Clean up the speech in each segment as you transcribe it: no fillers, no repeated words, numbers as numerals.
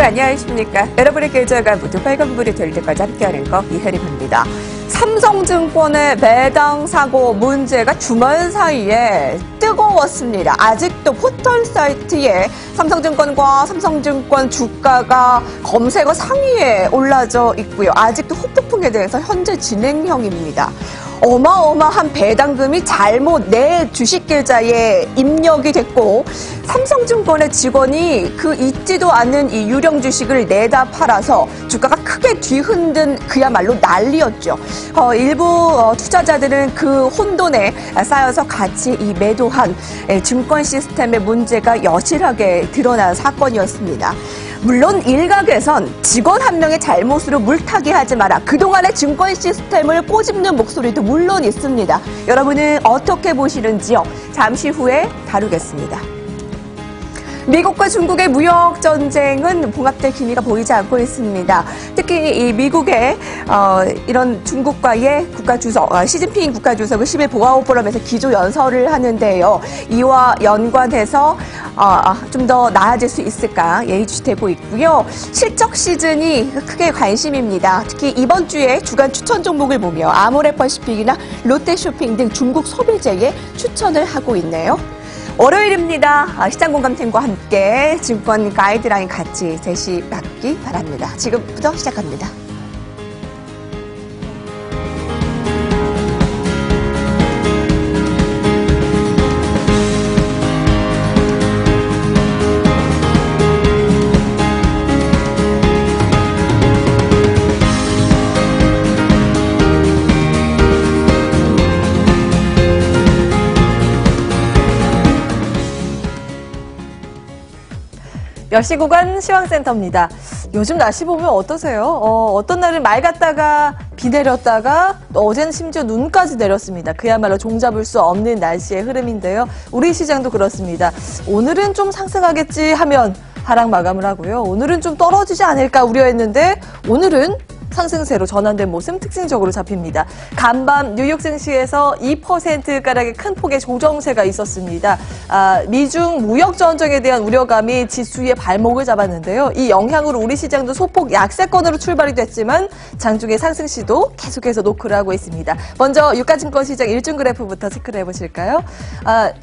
안녕하십니까. 여러분의 계좌가 모두 빨간불이 될 때까지 함께하는 거 이혜림입니다. 삼성증권의 배당 사고 문제가 주말 사이에 뜨거웠습니다. 아직도 포털 사이트에 삼성증권과 삼성증권 주가가 검색어 상위에 올라져 있고요. 아직도 후폭풍에 대해서 현재 진행형입니다. 어마어마한 배당금이 잘못 내 주식계좌에 입력이 됐고 삼성증권의 직원이 그 있지도 않은 이 유령 주식을 내다 팔아서 주가가 크게 뒤흔든 그야말로 난리였죠. 일부 투자자들은 그 혼돈에 쌓여서 같이 이 매도한 증권 시스템의 문제가 여실하게 드러난 사건이었습니다. 물론 일각에선 직원 한 명의 잘못으로 물타기 하지 마라. 그동안의 증권 시스템을 꼬집는 목소리도 물론 있습니다. 여러분은 어떻게 보시는지요? 잠시 후에 다루겠습니다. 미국과 중국의 무역 전쟁은 봉합될 기미가 보이지 않고 있습니다. 특히 이 미국의 이런 중국과의 국가주석, 시진핑 국가주석은 10일 보아오 포럼에서 기조 연설을 하는데요. 이와 연관해서 좀 더 나아질 수 있을까 예의주시되고 있고요. 실적 시즌이 크게 관심입니다. 특히 이번 주에 주간 추천 종목을 보며 아모레퍼시픽이나 롯데쇼핑 등 중국 소비재에 추천을 하고 있네요. 월요일입니다. 시장공감팀과 함께 증권 가이드라인 같이 제시받기 바랍니다. 지금부터 시작합니다. 여시 구간 시황센터입니다. 요즘 날씨 보면 어떠세요? 어떤 날은 맑았다가 비 내렸다가 어제는 심지어 눈까지 내렸습니다. 그야말로 종잡을 수 없는 날씨의 흐름인데요. 우리 시장도 그렇습니다. 오늘은 좀 상승하겠지 하면 하락 마감을 하고요. 오늘은 좀 떨어지지 않을까 우려했는데 오늘은 상승세로 전환된 모습 특징적으로 잡힙니다. 간밤 뉴욕 증시에서 2%가량의 큰 폭의 조정세가 있었습니다. 미중 무역 전쟁에 대한 우려감이 지수의 발목을 잡았는데요. 이 영향으로 우리 시장도 소폭 약세권으로 출발이 됐지만 장중의 상승 시도 계속해서 노크를 하고 있습니다. 먼저 유가증권시장 일중 그래프부터 체크를 해보실까요?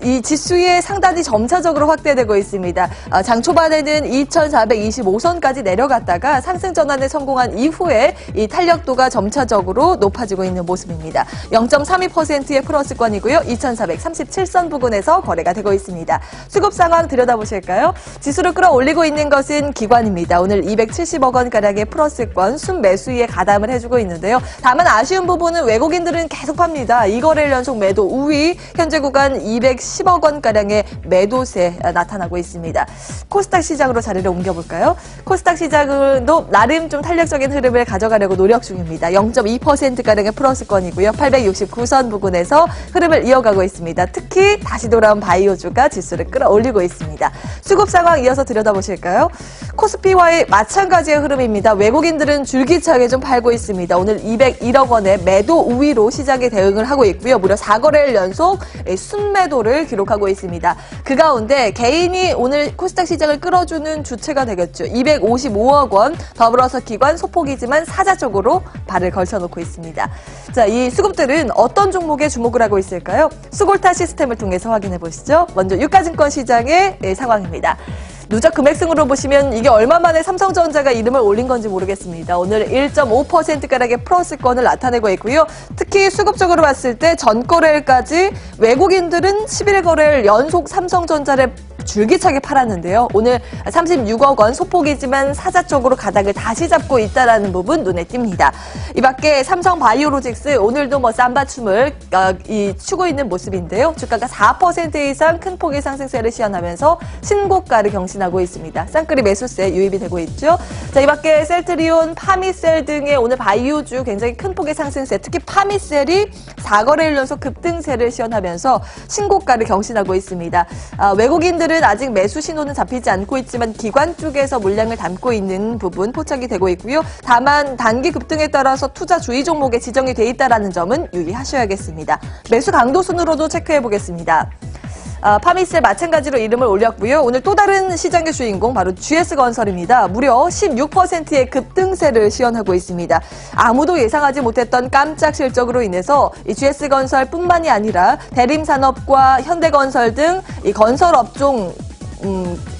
이 지수의 상단이 점차적으로 확대되고 있습니다. 장 초반에는 2,425선까지 내려갔다가 상승 전환에 성공한 이후에 이 탄력도가 점차적으로 높아지고 있는 모습입니다. 0.32%의 플러스권이고요. 2,437선 부근에서 거래가 되고 있습니다. 수급 상황 들여다보실까요? 지수를 끌어올리고 있는 것은 기관입니다. 오늘 270억 원가량의 플러스권 순매수에 가담을 해주고 있는데요. 다만 아쉬운 부분은 외국인들은 계속 팝니다. 2거래일 연속 매도 우위, 현재 구간 210억 원가량의 매도세 나타나고 있습니다. 코스닥 시장으로 자리를 옮겨볼까요? 코스닥 시장도 나름 좀 탄력적인 흐름을 가져가려고 노력 중입니다. 0.2%가량의 플러스권이고요. 869선 부근에서 흐름을 이어가고 있습니다. 특히 다시 돌아온 바이오주가 지수를 끌어올리고 있습니다. 수급 상황 이어서 들여다보실까요? 코스피와의 마찬가지의 흐름입니다. 외국인들은 줄기차게 좀 팔고 있습니다. 오늘 201억 원의 매도 우위로 시장에 대응을 하고 있고요. 무려 4거래일 연속 순매도를 기록하고 있습니다. 그 가운데 개인이 오늘 코스닥 시장을 끌어주는 주체가 되겠죠. 255억 원, 더불어서 기관 소폭이지만 사자 쪽으로 발을 걸쳐놓고 있습니다. 자, 이 수급들은 어떤 종목에 주목을 하고 있을까요? 수골타 시스템을 통해서 확인해 보시죠. 먼저 유가증권 시장의 상황입니다. 누적 금액승으로 보시면 이게 얼마 만에 삼성전자가 이름을 올린 건지 모르겠습니다. 오늘 1.5%가량의 플러스권을 나타내고 있고요. 특히 수급적으로 봤을 때 전거래일까지 외국인들은 11거래일 연속 삼성전자를 줄기차게 팔았는데요. 오늘 36억 원 소폭이지만 사자 쪽으로 가닥을 다시 잡고 있다는 부분 눈에 띕니다. 이 밖에 삼성바이오로직스 오늘도 쌈바춤을 추고 있는 모습인데요. 주가가 4% 이상 큰 폭의 상승세를 시현하면서 신고가를 경신하고 있습니다. 쌍끌이 매수세 유입이 되고 있죠. 자, 이 밖에 셀트리온, 파미셀 등의 오늘 바이오주 굉장히 큰 폭의 상승세, 특히 파미셀이 4거래일 연속 급등세를 시현하면서 신고가를 경신하고 있습니다. 외국인들은 아직 매수 신호는 잡히지 않고 있지만 기관 쪽에서 물량을 담고 있는 부분 포착이 되고 있고요. 다만 단기 급등에 따라서 투자 주의 종목에 지정이 돼 있다는 점은 유의하셔야겠습니다. 매수 강도 순으로도 체크해 보겠습니다. 파미셀 마찬가지로 이름을 올렸고요. 오늘 또 다른 시장의 주인공 바로 GS건설입니다. 무려 16%의 급등세를 시현하고 있습니다. 아무도 예상하지 못했던 깜짝 실적으로 인해서 이 GS건설뿐만이 아니라 대림산업과 현대건설 등 이 건설업종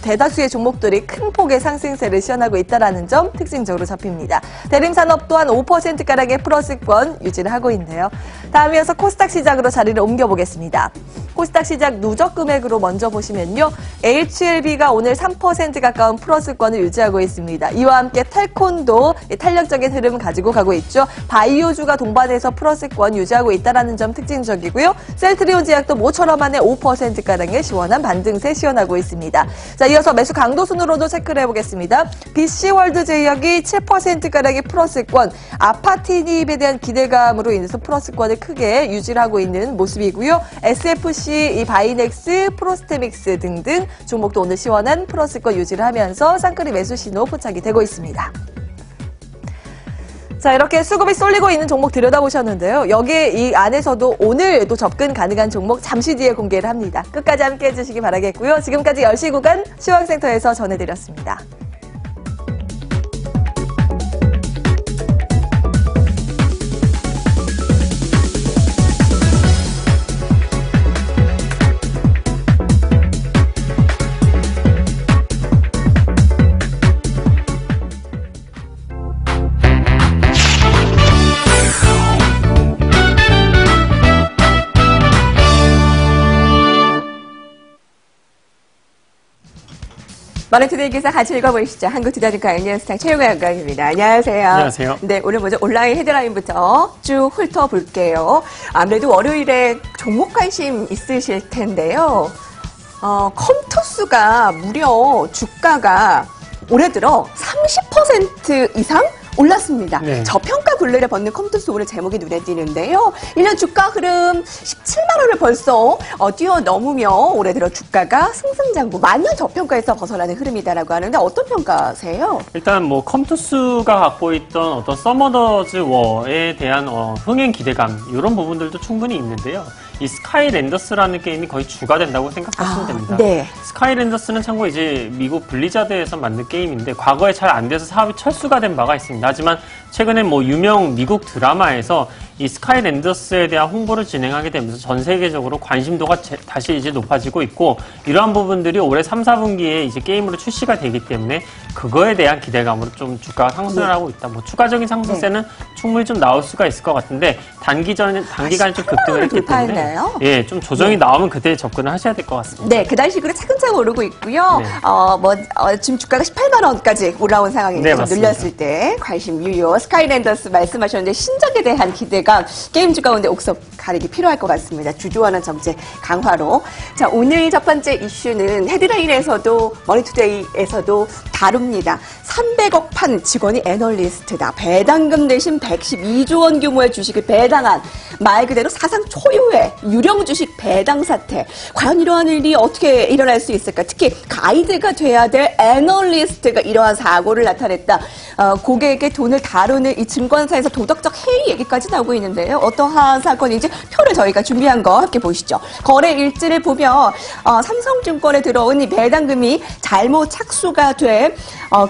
대다수의 종목들이 큰 폭의 상승세를 시현하고 있다는 점 특징적으로 잡힙니다. 대림산업 또한 5%가량의 플러스권 유지를 하고 있는데요. 다음 이어서 코스닥 시장으로 자리를 옮겨보겠습니다. 코스닥 시장 누적 금액으로 먼저 보시면요. HLB가 오늘 3% 가까운 플러스권을 유지하고 있습니다. 이와 함께 텔콘도 탄력적인 흐름 가지고 가고 있죠. 바이오주가 동반해서 플러스권 유지하고 있다는 점 특징적이고요. 셀트리온 제약도 모처럼 만에 5%가량의 시원한 반등세 시현하고 있습니다. 자, 이어서 매수 강도 순으로도 체크를 해보겠습니다. BC월드 제약이 7%가량의 플러스권, 아파티닙에 대한 기대감으로 인해서 플러스권을 크게 유지를 하고 있는 모습이고요. SFC, 이 바이넥스, 프로스테믹스 등등 종목도 오늘 시원한 플러스권 유지를 하면서 쌍끌이 매수 신호 포착이 되고 있습니다. 자, 이렇게 수급이 쏠리고 있는 종목 들여다보셨는데요. 여기에 이 안에서도 오늘도 접근 가능한 종목 잠시 뒤에 공개를 합니다. 끝까지 함께 해주시기 바라겠고요. 지금까지 10시 구간 시황센터에서 전해드렸습니다. 머니투데이 기사 같이 읽어보시죠. 한국투자증권 애니언스탕 최용화 연구원입니다. 안녕하세요. 안녕하세요. 네, 오늘 먼저 온라인 헤드라인부터 쭉 훑어볼게요. 아무래도 월요일에 종목 관심 있으실 텐데요. 컴투스가 무려 주가가 올해 들어 30% 이상 올랐습니다. 네. 저평가 굴레를 벗는 컴투스 오늘 제목이 눈에 띄는데요. 1년 주가 흐름 17만 원을 벌써 뛰어넘으며 올해 들어 주가가 승승장구 만년 저평가에서 벗어나는 흐름이다라고 하는데 어떤 평가세요? 일단 뭐 컴투스가 갖고 있던 어떤 서머더즈 워에 대한 흥행 기대감 이런 부분들도 충분히 있는데요. 이 스카이랜더스라는 게임이 거의 주가 된다고 생각하시면 됩니다. 네. 스카이랜더스는 참고 이제 미국 블리자드에서 만든 게임인데 과거에 잘 안 돼서 사업이 철수가 된 바가 있습니다. 하지만 최근에 뭐 유명 미국 드라마에서 이 스카이랜더스에 대한 홍보를 진행하게 되면서 전 세계적으로 관심도가 다시 이제 높아지고 있고 이러한 부분들이 올해 3, 4분기에 이제 게임으로 출시가 되기 때문에 그거에 대한 기대감으로 좀 주가가 상승을 하고 있다. 뭐 추가적인 상승세는 충분히 좀 나올 수가 있을 것 같은데 단기간에 좀 급등을 했기 때문에 예, 좀 조정이 나오면 그때 접근을 하셔야 될 것 같습니다. 네, 그달식으로 차근차근 오르고 있고요. 네. 지금 주가가 18만 원까지 올라온 상황이네요. 네, 눌렸을 때 관심 유효. 스카이랜더스 말씀하셨는데 신작에 대한 기대감 게임주 가운데 옥석 가리기 필요할 것 같습니다. 주주환원 정책 강화로. 자, 오늘 첫 번째 이슈는 헤드라인에서도 머니투데이에서도 다룹니다. 300억 판 직원이 애널리스트다. 배당금 대신 112조 원 규모의 주식을 배당한 말 그대로 사상 초유의 유령 주식 배당 사태. 과연 이러한 일이 어떻게 일어날 수 있을까? 특히 가이드가 돼야 될 애널리스트가 이러한 사고를 나타냈다. 고객에게 돈을 다루는 이 증권사에서 도덕적 해이 얘기까지 나오고 있는데요. 어떠한 사건인지 표를 저희가 준비한 거 함께 보시죠. 거래 일지를 보면 삼성증권에 들어온 이 배당금이 잘못 착수가 돼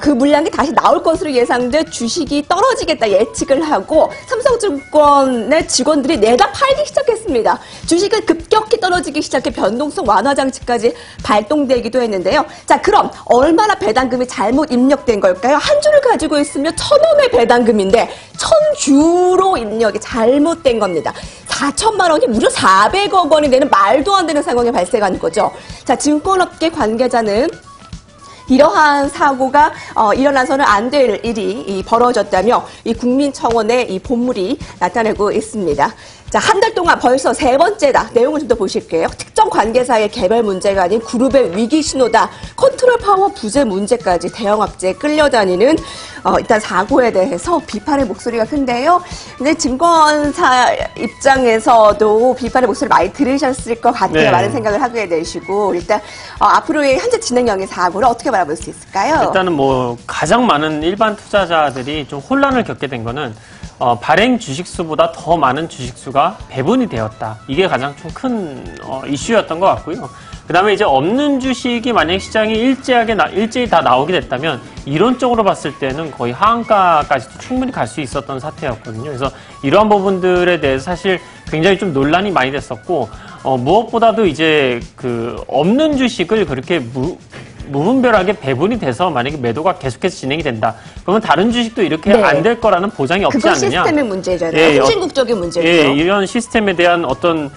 그 물량이 다시 나올 것으로 예상돼 주식이 떨어지겠다 예측을 하고 삼성증권의 직원들이 내다 팔기 시작했습니다. 주식은 급격히 떨어지기 시작해 변동성 완화 장치까지 발동되기도 했는데요. 자, 그럼 얼마나 배당금이 잘못 입력된 걸까요? 한 주를 가지고 있으면 1,000원의 배당금인데 1,000주로 입력이 잘못된 겁니다. 4천만 원이 무려 400억 원이 되는 말도 안 되는 상황이 발생하는 거죠. 자, 증권업계 관계자는 이러한 사고가 일어나서는 안 될 일이 벌어졌다며 이 국민청원의 이 본물이 나타내고 있습니다. 자, 한 달 동안 벌써 3번째다. 내용을 좀 더 보실게요. 특정 관계사의 개별 문제가 아닌 그룹의 위기 신호다. 컨트롤 파워 부재 문제까지 대형 악재에 끌려다니는 일단 사고에 대해서 비판의 목소리가 큰데요. 근데 증권사 입장에서도 비판의 목소리를 많이 들으셨을 것 같아요. 네. 많은 생각을 하게 되시고 일단 앞으로의 현재 진행형의 사고를 어떻게 바라볼 수 있을까요? 일단은 뭐 가장 많은 일반 투자자들이 좀 혼란을 겪게 된 거는 발행 주식수보다 더 많은 주식수가 배분이 되었다. 이게 가장 좀 큰 이슈였던 것 같고요. 그다음에 이제 없는 주식이 만약 시장이 일제히 다 나오게 됐다면 이론적으로 봤을 때는 거의 하한가까지도 충분히 갈 수 있었던 사태였거든요. 그래서 이러한 부분들에 대해서 사실 굉장히 좀 논란이 많이 됐었고 무엇보다도 이제 그 없는 주식을 그렇게 무분별하게 배분이 돼서 만약에 매도가 계속해서 진행이 된다. 그러면 다른 주식도 이렇게 네. 안 될 거라는 보장이 없지 그건 않느냐. 시스템의 문제잖아요. 예, 후진국적인 문제죠. 예, 이런 시스템에 대한 어떤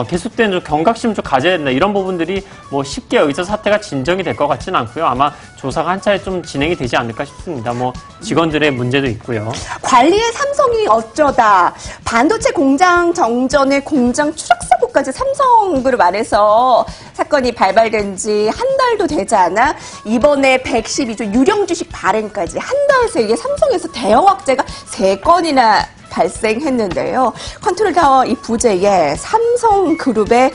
계속된 좀 경각심을 좀 가져야 된다. 이런 부분들이 뭐 쉽게 여기서 사태가 진정이 될 것 같지는 않고요. 아마 조사가 한 차례 좀 진행이 되지 않을까 싶습니다. 뭐 직원들의 문제도 있고요. 관리의 삼성이 어쩌다 반도체 공장 정전의 공장 추락 사고까지 삼성그룹 안에서 사건이 발발된 지 한 달도 되지 않아 이번에 112조 유령 주식 발행까지 한 달 새에 삼성에서 대형 악재가 3건이나 발생했는데요. 컨트롤 타워 이 부재에 삼성그룹의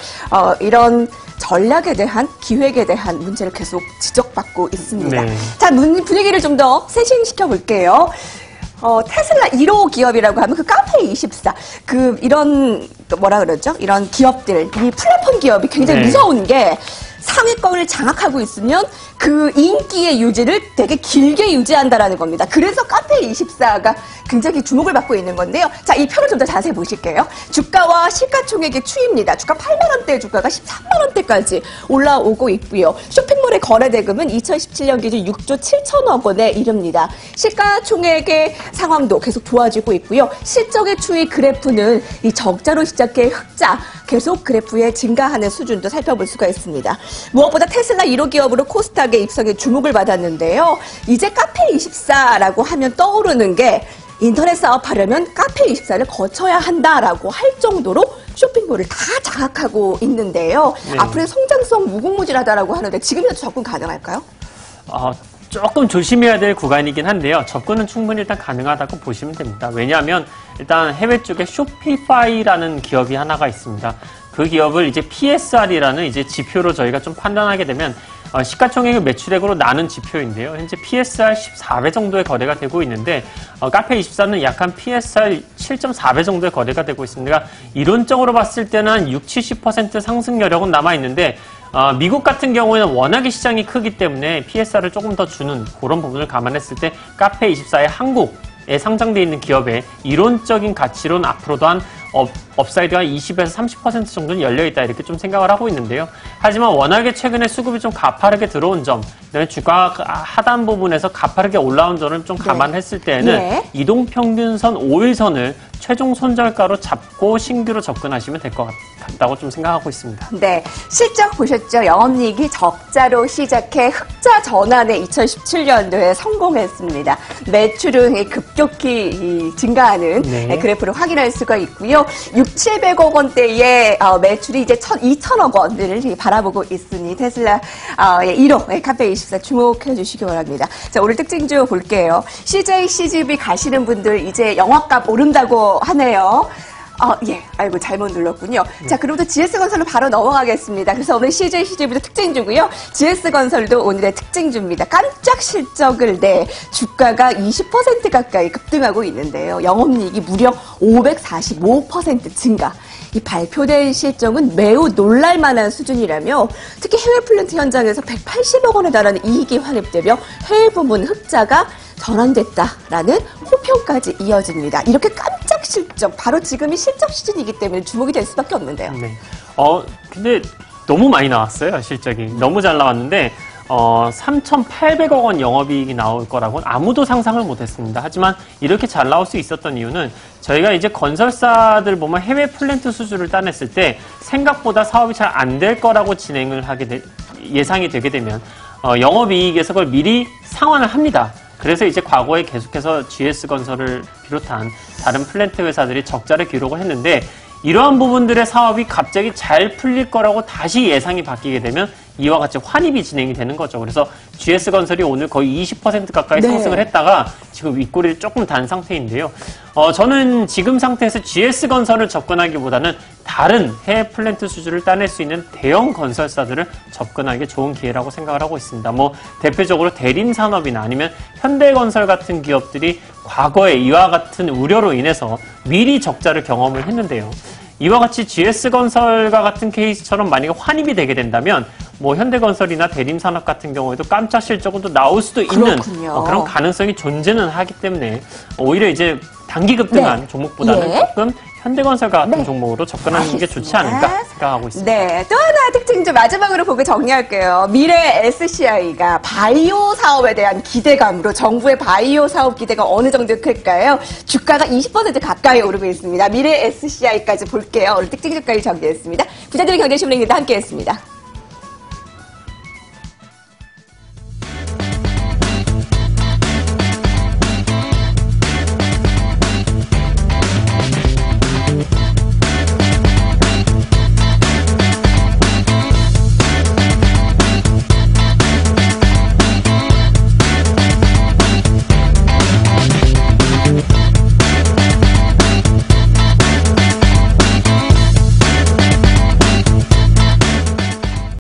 이런 전략에 대한 기획에 대한 문제를 계속 지적받고 있습니다. 네. 자, 분위기를 좀 더 세신시켜 볼게요. 테슬라 1호 기업이라고 하면 그 카페24 이런 뭐라 그러죠? 이런 기업들, 이 플랫폼 기업이 굉장히 네. 무서운 게 상위권을 장악하고 있으면 그 인기의 유지를 되게 길게 유지한다라는 겁니다. 그래서 카페24가 굉장히 주목을 받고 있는 건데요. 자, 이 표를 좀 더 자세히 보실게요. 주가와 시가총액의 추이입니다. 주가 8만 원대, 주가가 13만 원대까지 올라오고 있고요. 쇼핑몰의 거래 대금은 2017년 기준 6조 7천억 원에 이릅니다. 시가총액의 상황도 계속 좋아지고 있고요. 실적의 추이 그래프는 이 적자로 시작해 흑자 계속 그래프에 증가하는 수준도 살펴볼 수가 있습니다. 무엇보다 테슬라 1호 기업으로 코스닥의 입성에 주목을 받았는데요. 이제 카페24라고 하면 떠오르는 게 인터넷 사업하려면 카페24를 거쳐야 한다라고 할 정도로 쇼핑몰을 다 장악하고 있는데요. 네. 앞으로의 성장성 무궁무진하다라고 하는데 지금이라도 접근 가능할까요? 조금 조심해야 될 구간이긴 한데요. 접근은 충분히 일단 가능하다고 보시면 됩니다. 왜냐하면 일단 해외 쪽에 쇼피파이라는 기업이 하나가 있습니다. 그 기업을 이제 PSR이라는 이제 지표로 저희가 좀 판단하게 되면 시가총액을 매출액으로 나눈 지표인데요. 현재 PSR 14배 정도의 거래가 되고 있는데 카페24는 약 한 PSR 7.4배 정도의 거래가 되고 있습니다. 이론적으로 봤을 때는 한 60-70% 상승 여력은 남아있는데 미국 같은 경우에는 워낙에 시장이 크기 때문에 PSR을 조금 더 주는 그런 부분을 감안했을 때 카페24의 한국에 상장되어 있는 기업의 이론적인 가치로는 앞으로도 한 업사이드가 20에서 30% 정도는 열려있다 이렇게 좀 생각을 하고 있는데요. 하지만 워낙에 최근에 수급이 좀 가파르게 들어온 점, 그다음에 주가 하단 부분에서 가파르게 올라온 점을 좀 감안했을 때는 네. 이동평균선 5일선을 최종 손절가로 잡고 신규로 접근하시면 될 것 같다고 좀 생각하고 있습니다. 네, 실적 보셨죠? 영업이익이 적자로 시작해 흑자 전환에 2017년도에 성공했습니다. 매출은 급격히 증가하는 네. 그래프를 확인할 수가 있고요. 6,700억 원대의 매출이 이제 2,000억 원을 바라보고 있으니 테슬라 1호 카페24 주목해 주시기 바랍니다. 자, 오늘 특징주 볼게요. CJ, CGV 가시는 분들 이제 영화값 오른다고 하네요. 예. 아이고, 잘못 눌렀군요. 자, 그럼부터 GS건설로 바로 넘어가겠습니다. 그래서 오늘 CJ, CGV도 특징주고요. GS건설도 오늘의 특징주입니다. 깜짝 실적을 내 주가가 20% 가까이 급등하고 있는데요. 영업이익이 무려 545% 증가. 이 발표된 실적은 매우 놀랄만한 수준이라며 특히 해외 플랜트 현장에서 180억 원에 달하는 이익이 환입되며 해외 부문 흑자가 전환됐다라는 호평까지 이어집니다. 이렇게 깜짝 실적, 바로 지금이 실적 시즌이기 때문에 주목이 될 수밖에 없는데요. 네. 근데 너무 많이 나왔어요, 실적이. 너무 잘 나왔는데, 3,800억 원 영업이익이 나올 거라고는 아무도 상상을 못했습니다. 하지만 이렇게 잘 나올 수 있었던 이유는 저희가 이제 건설사들 보면 해외 플랜트 수주를 따냈을 때 생각보다 사업이 잘 안 될 거라고 진행을 예상이 되게 되면 영업이익에서 그걸 미리 상환을 합니다. 그래서 이제 과거에 계속해서 GS건설을 비롯한 다른 플랜트 회사들이 적자를 기록을 했는데 이러한 부분들의 사업이 갑자기 잘 풀릴 거라고 다시 예상이 바뀌게 되면 이와 같이 환입이 진행이 되는 거죠. 그래서 GS건설이 오늘 거의 20% 가까이 네. 상승을 했다가 지금 윗꼬리를 조금 단 상태인데요. 저는 지금 상태에서 GS건설을 접근하기보다는 다른 해외 플랜트 수주를 따낼 수 있는 대형 건설사들을 접근하기 좋은 기회라고 생각을 하고 있습니다. 뭐 대표적으로 대림산업이나 아니면 현대건설 같은 기업들이 과거에 이와 같은 우려로 인해서 미리 적자를 경험을 했는데요. 이와 같이 GS건설과 같은 케이스처럼 만약에 환입이 되게 된다면 뭐 현대건설이나 대림산업 같은 경우에도 깜짝 실적으로 또 나올 수도 있는 그런 가능성이 존재는 하기 때문에 오히려 이제 단기 급등한 종목보다는 조금 현대건설과 같은 종목으로 접근하는 게 좋지 않을까 생각하고 있습니다. 네, 또 하나 특징 좀 마지막으로 보고 정리할게요. 미래 SCI가 바이오 사업에 대한 기대감으로 정부의 바이오 사업 기대가 어느 정도 클까요? 주가가 20% 가까이 오르고 있습니다. 미래 SCI까지 볼게요. 오늘 특징 주가를 정리했습니다. 부자들의 경제신문입니다. 함께했습니다.